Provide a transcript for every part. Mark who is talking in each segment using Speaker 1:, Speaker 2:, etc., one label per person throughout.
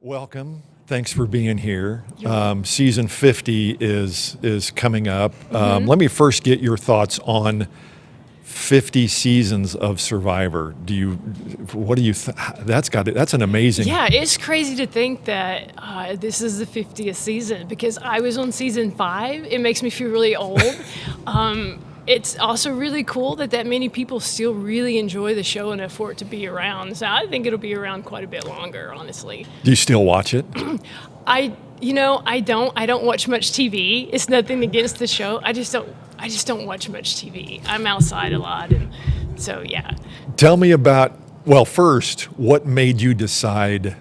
Speaker 1: Welcome. Thanks for being here. Season 50 is coming up. Let me first get your thoughts on 50 seasons of Survivor. What do you that's an amazing.
Speaker 2: Yeah, it's crazy to think that this is the 50th season because I was on season 5. It makes me feel really old. It's also really cool that many people still really enjoy the show enough for it to be around. So I think it'll be around quite a bit longer, honestly.
Speaker 1: Do you still watch it?
Speaker 2: I don't watch much TV. It's nothing against the show. I just don't watch much TV. I'm outside a lot, and so yeah.
Speaker 1: Tell me about, well, first, what made you decide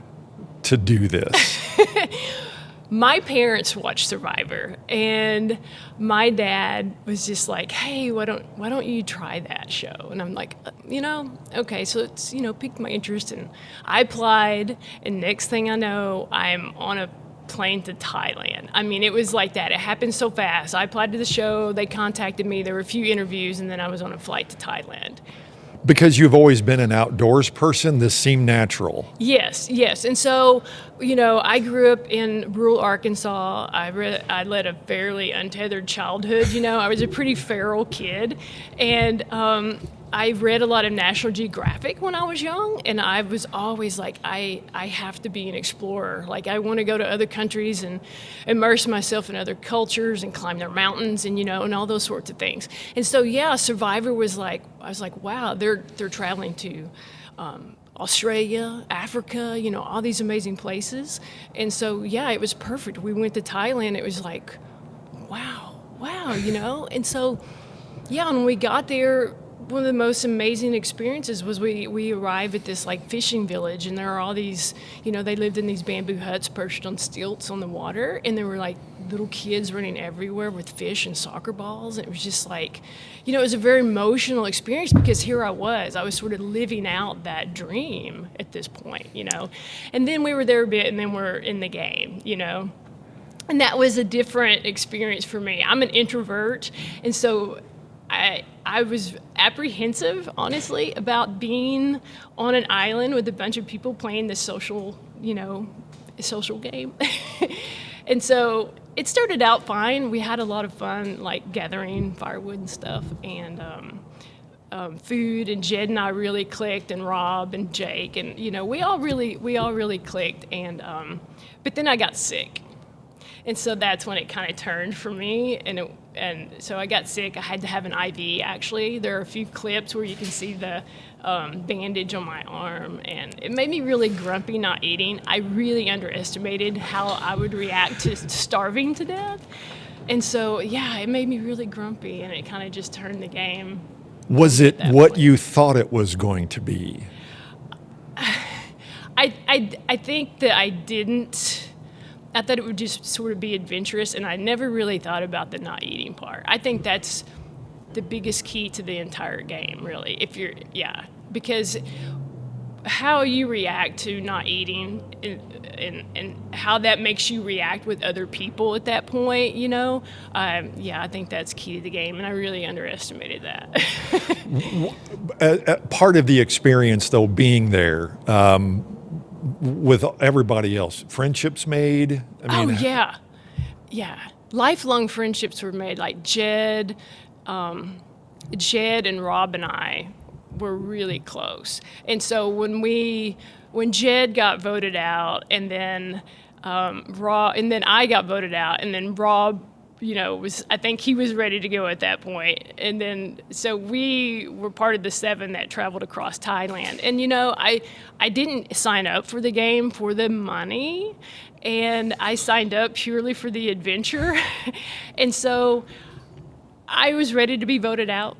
Speaker 1: to do this?
Speaker 2: My parents watched Survivor, and my dad was just like, "Hey, why don't you try that show?" And I'm like, okay. So it's piqued my interest, and I applied. And next thing I know, I'm on a plane to Thailand. I mean, it was like that. It happened so fast. I applied to the show. They contacted me. There were a few interviews, and then I was on a flight to Thailand.
Speaker 1: Because you've always been an outdoors person, this seemed natural.
Speaker 2: Yes. And so, I grew up in rural Arkansas. I led a fairly untethered childhood. I was a pretty feral kid. And I read a lot of National Geographic when I was young. And I was always like, I have to be an explorer. Like, I want to go to other countries and immerse myself in other cultures and climb their mountains and, and all those sorts of things. And so, yeah, Survivor was like, I was like, wow, they're traveling to Australia, Africa, all these amazing places. And so, yeah, it was perfect. We went to Thailand. It was like, wow. And so, yeah, when we got there, one of the most amazing experiences was we arrived at this like fishing village, and there are all these, they lived in these bamboo huts perched on stilts on the water, and there were like little kids running everywhere with fish and soccer balls. And it was just like, it was a very emotional experience because here I was sort of living out that dream at this point, and then we were there a bit, and then we're in the game, and that was a different experience for me. I'm an introvert, and so I was apprehensive, honestly, about being on an island with a bunch of people playing this social game. And so it started out fine. We had a lot of fun, like gathering firewood and stuff, and food. And Jed and I really clicked, and Rob and Jake, and we all really clicked. And but then I got sick. And so that's when it kind of turned for me, and so I got sick. I had to have an IV, actually. There are a few clips where you can see the bandage on my arm, and it made me really grumpy not eating. I really underestimated how I would react to starving to death. And so, yeah, it made me really grumpy, and it kind of just turned the game.
Speaker 1: Was it what you thought it was going to be?
Speaker 2: I think that I thought it would just sort of be adventurous, and I never really thought about the not eating part. I think that's the biggest key to the entire game, really. Because how you react to not eating and how that makes you react with other people at that point, I think that's key to the game, and I really underestimated that.
Speaker 1: Part of the experience, though, being there, with everybody else, friendships made?
Speaker 2: Yeah. Lifelong friendships were made. Like Jed and Rob and I were really close. And so when Jed got voted out, and then I got voted out, and then Rob, I think he was ready to go at that point. And then, so we were part of the 7 that traveled across Thailand. And, I didn't sign up for the game for the money, and I signed up purely for the adventure. And so I was ready to be voted out.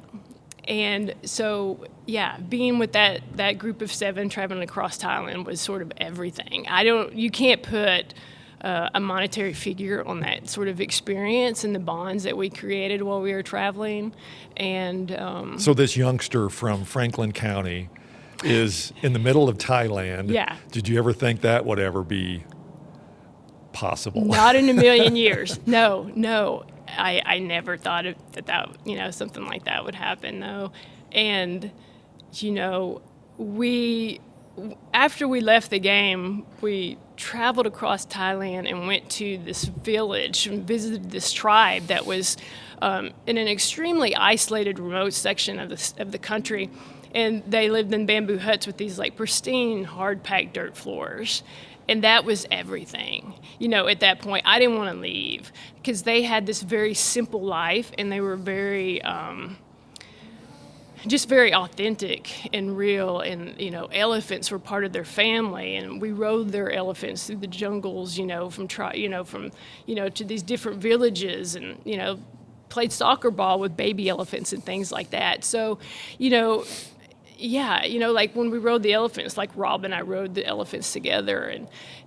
Speaker 2: And so, yeah, being with that group of 7 traveling across Thailand was sort of everything. You can't put a monetary figure on that sort of experience and the bonds that we created while we were traveling. And
Speaker 1: so this youngster from Franklin County is in the middle of Thailand.
Speaker 2: Yeah.
Speaker 1: Did you ever think that would ever be possible?
Speaker 2: Not in a million years. No. I never thought that something like that would happen, though. And, we after we left the game, we traveled across Thailand and went to this village and visited this tribe that was in an extremely isolated, remote section of the country. And they lived in bamboo huts with these like pristine, hard-packed dirt floors. And that was everything. At that point, I didn't want to leave because they had this very simple life, and they were very, just very authentic and real. And, elephants were part of their family, and we rode their elephants through the jungles, to these different villages, and, played soccer ball with baby elephants and things like that. So, yeah, like when we rode the elephants, like Rob and I rode the elephants together.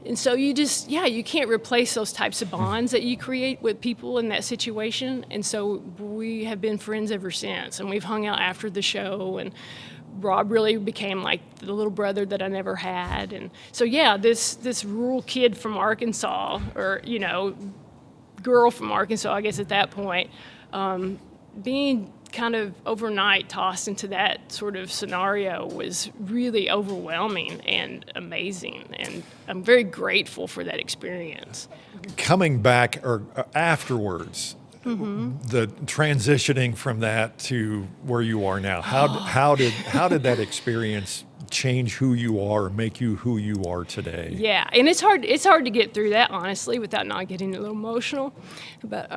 Speaker 2: And so you can't replace those types of bonds that you create with people in that situation. And so we have been friends ever since. And we've hung out after the show. And Rob really became like the little brother that I never had. And so, yeah, this rural kid from Arkansas, or, girl from Arkansas, I guess at that point, being kind of overnight tossed into that sort of scenario was really overwhelming and amazing, and I'm very grateful for that experience.
Speaker 1: Coming back or afterwards, the transitioning from that to where you are now, how did that experience change who you are, make you who you are today?
Speaker 2: Yeah, and it's hard to get through that, honestly, without not getting a little emotional, but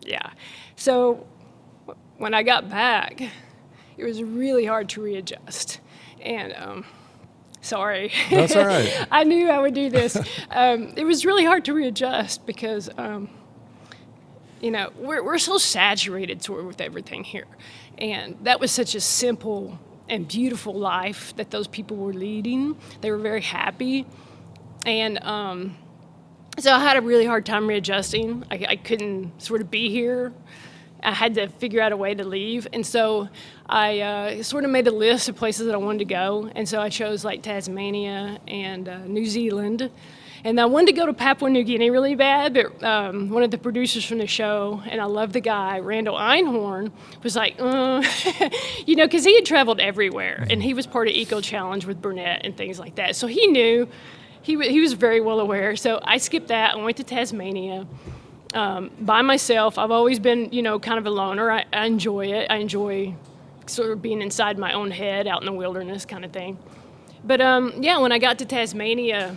Speaker 2: yeah. So when I got back, it was really hard to readjust. And sorry.
Speaker 1: That's all right.
Speaker 2: I knew I would do this. It was really hard to readjust because, we're so saturated sort of with everything here. And that was such a simple and beautiful life that those people were leading. They were very happy. And so I had a really hard time readjusting. I couldn't sort of be here. I had to figure out a way to leave. And so I sort of made a list of places that I wanted to go. And so I chose like Tasmania and New Zealand. And I wanted to go to Papua New Guinea really bad, but one of the producers from the show, and I love the guy, Randall Einhorn, was like, because he had traveled everywhere. And he was part of Eco Challenge with Burnett and things like that. So he knew. He was very well aware. So I skipped that and went to Tasmania by myself. I've always been, kind of a loner. I enjoy it. I enjoy sort of being inside my own head, out in the wilderness kind of thing. But, when I got to Tasmania,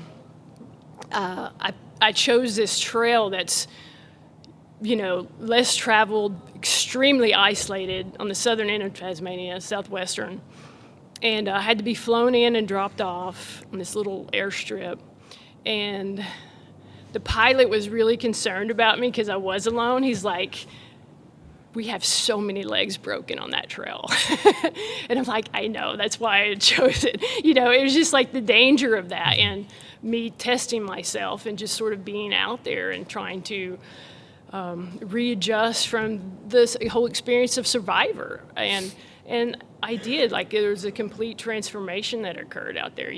Speaker 2: I chose this trail that's, less traveled, extremely isolated on the southern end of Tasmania, southwestern. And I had to be flown in and dropped off on this little airstrip. And the pilot was really concerned about me because I was alone. He's like, we have so many legs broken on that trail. And I'm like, I know, that's why I chose it. It was just like the danger of that and me testing myself and just sort of being out there and trying to readjust from this whole experience of Survivor. And I did. Like, there was a complete transformation that occurred out there.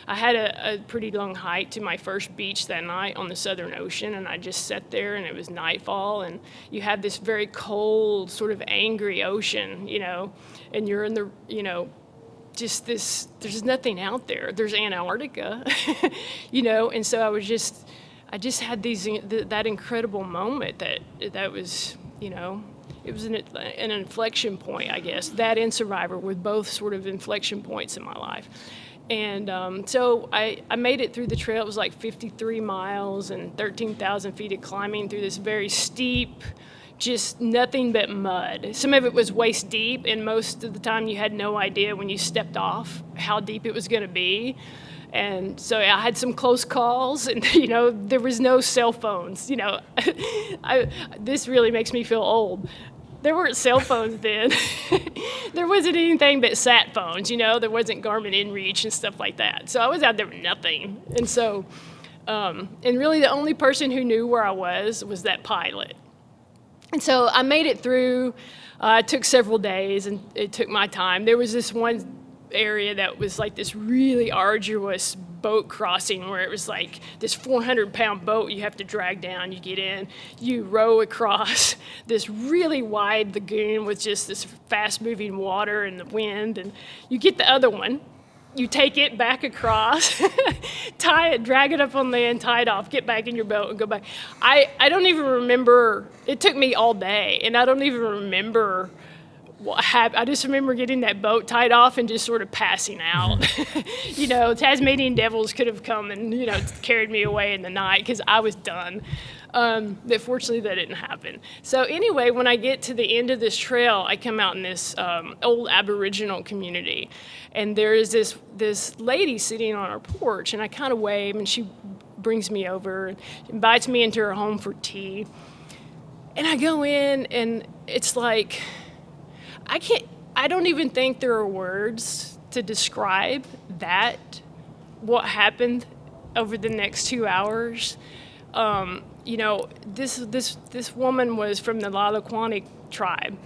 Speaker 2: I had a pretty long hike to my first beach that night on the Southern Ocean, and I just sat there, and it was nightfall, and you have this very cold, sort of angry ocean, and you're in the, just this, there's nothing out there. There's Antarctica, and so I just had that incredible moment that was, it was an inflection point, I guess. That and Survivor were both sort of inflection points in my life. And so I made it through the trail. It was like 53 miles and 13,000 feet of climbing through this very steep, just nothing but mud. Some of it was waist deep, and most of the time you had no idea when you stepped off how deep it was going to be. And so I had some close calls, and, there was no cell phones. This really makes me feel old. There weren't cell phones then. There wasn't anything but sat phones, there wasn't Garmin InReach and stuff like that. So I was out there with nothing. And so, and really the only person who knew where I was that pilot. And so I made it through. It took several days, and it took my time. There was this one area that was like this really arduous boat crossing where it was like this 400-pound boat you have to drag down. You get in, you row across this really wide lagoon with just this fast-moving water and the wind, and you get the other one. You take it back across, tie it, drag it up on land, tie it off, get back in your boat and go back. I don't even remember, it took me all day, and I don't even remember what happened. I just remember getting that boat tied off and just sort of passing out. Tasmanian devils could have come and, carried me away in the night because I was done. But fortunately that didn't happen. So anyway, when I get to the end of this trail, I come out in this old Aboriginal community, and there is this lady sitting on our porch, and I kind of wave, and she brings me over and invites me into her home for tea. And I go in, and it's like, I don't even think there are words to describe what happened over the next 2 hours. This woman was from the Lalaquanic tribe,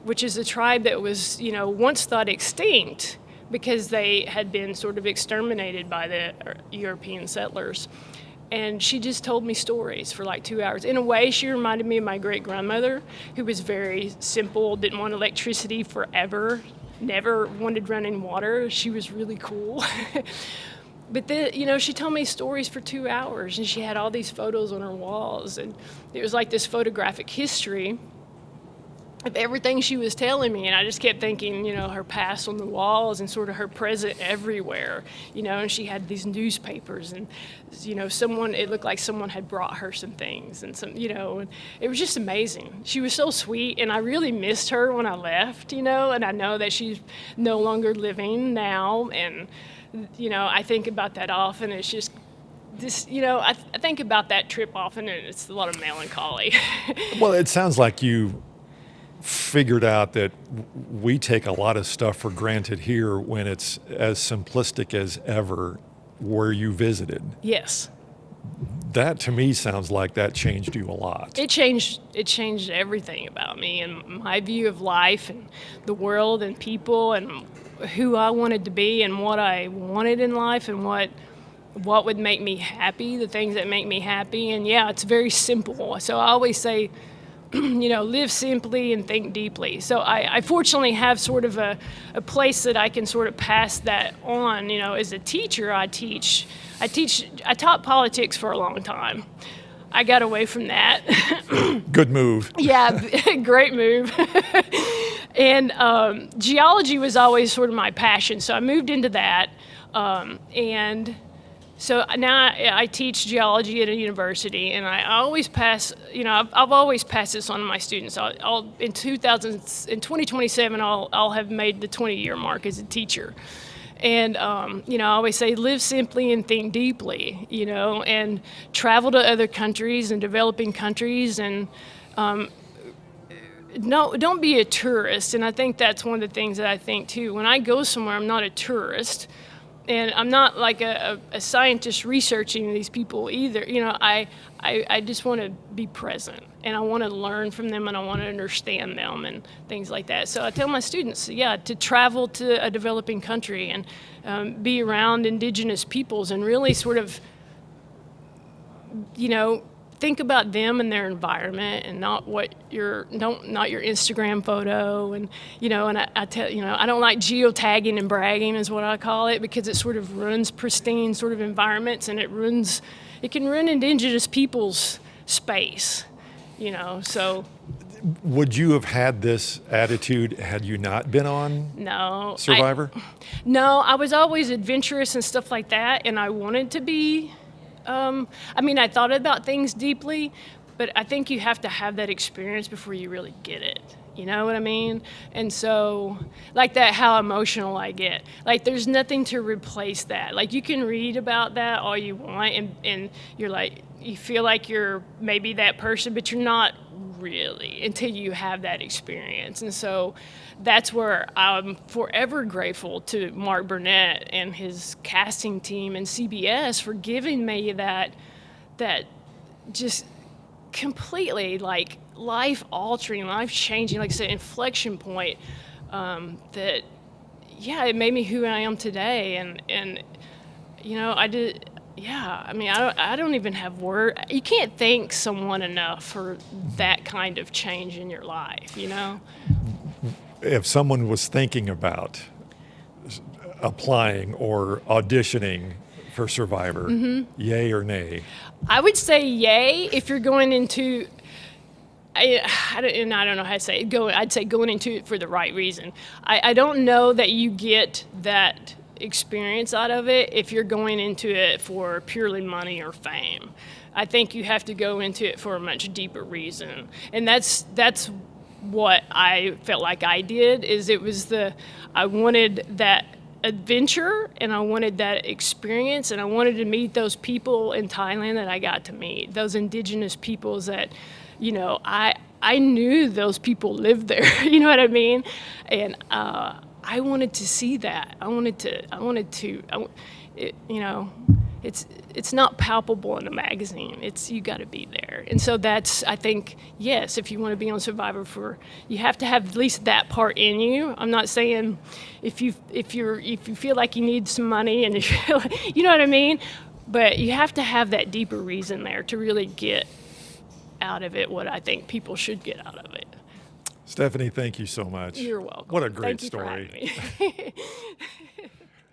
Speaker 2: which is a tribe that was, once thought extinct because they had been sort of exterminated by the European settlers. And she just told me stories for like 2 hours. In a way, she reminded me of my great-grandmother, who was very simple, didn't want electricity forever, never wanted running water. She was really cool. But then, she told me stories for 2 hours, and she had all these photos on her walls, and it was like this photographic history of everything she was telling me, and I just kept thinking, her past on the walls and sort of her present everywhere, and she had these newspapers, and, it looked like someone had brought her some things, and and it was just amazing. She was so sweet, and I really missed her when I left, and I know that she's no longer living now, and I think about that often. It's just this, I think about that trip often, and it's a lot of melancholy.
Speaker 1: Well, it sounds like you figured out that we take a lot of stuff for granted here when it's as simplistic as ever where you visited.
Speaker 2: Yes.
Speaker 1: That to me sounds like that changed you a lot.
Speaker 2: It changed everything about me and my view of life and the world and people and who I wanted to be and what I wanted in life and what would make me happy, the things that make me happy. And yeah, it's very simple. So I always say, live simply and think deeply. So I fortunately have sort of a place that I can sort of pass that on. As a teacher, I taught politics for a long time. I got away from that.
Speaker 1: Good move.
Speaker 2: Yeah, great move. And geology was always sort of my passion, so I moved into that. And so now I teach geology at a university, and I always pass, I've always passed this on to my students. In 2027, I'll have made the 20-year mark as a teacher. And, I always say, live simply and think deeply, and travel to other countries and developing countries, and don't be a tourist. And I think that's one of the things that I think, too. When I go somewhere, I'm not a tourist. And I'm not like a scientist researching these people either. I just want to be present, and I want to learn from them, and I want to understand them and things like that. So I tell my students, to travel to a developing country and be around indigenous peoples and really sort of, think about them and their environment and not your Instagram photo. And and I tell I don't like geotagging and bragging is what I call it, because it sort of ruins pristine sort of environments, and it can ruin indigenous people's space. So
Speaker 1: would you have had this attitude had you not been on Survivor?
Speaker 2: No, I was always adventurous and stuff like that, and I wanted to be. I thought about things deeply, but I think you have to have that experience before you really get it. You know what I mean? And so, like that, how emotional I get. Like, there's nothing to replace that. Like, you can read about that all you want, and you're like, you feel like you're maybe that person, but you're not really until you have that experience. And so that's where I'm forever grateful to Mark Burnett and his casting team and CBS for giving me that just completely like life-altering, life-changing, like I said, inflection point that, it made me who I am today. And you know, I did. Yeah, I mean, I don't even have word. You can't thank someone enough for that kind of change in your life, you know?
Speaker 1: If someone was thinking about applying or auditioning for Survivor, yay or nay?
Speaker 2: I would say yay if you're going into. I don't know how to say it. I'd say going into it for the right reason. I don't know that you get that experience out of it if you're going into it for purely money or fame. I think you have to go into it for a much deeper reason, and that's what I felt like I did. I wanted that adventure, and I wanted that experience, and I wanted to meet those people in Thailand that I got to meet, those indigenous peoples that, you know, I knew those people lived there. You know what I mean? And I wanted to see that. You know, it's not palpable in a magazine. You got to be there. And so that's, I think, yes, if you want to be on Survivor, you have to have at least that part in you. I'm not saying if you feel like you need some money and you know what I mean, but you have to have that deeper reason there to really get out of it what I think people should get out of it.
Speaker 1: Stephanie, thank you so much.
Speaker 2: You're welcome.
Speaker 1: What a great
Speaker 2: Thank you for
Speaker 1: story.
Speaker 2: having me.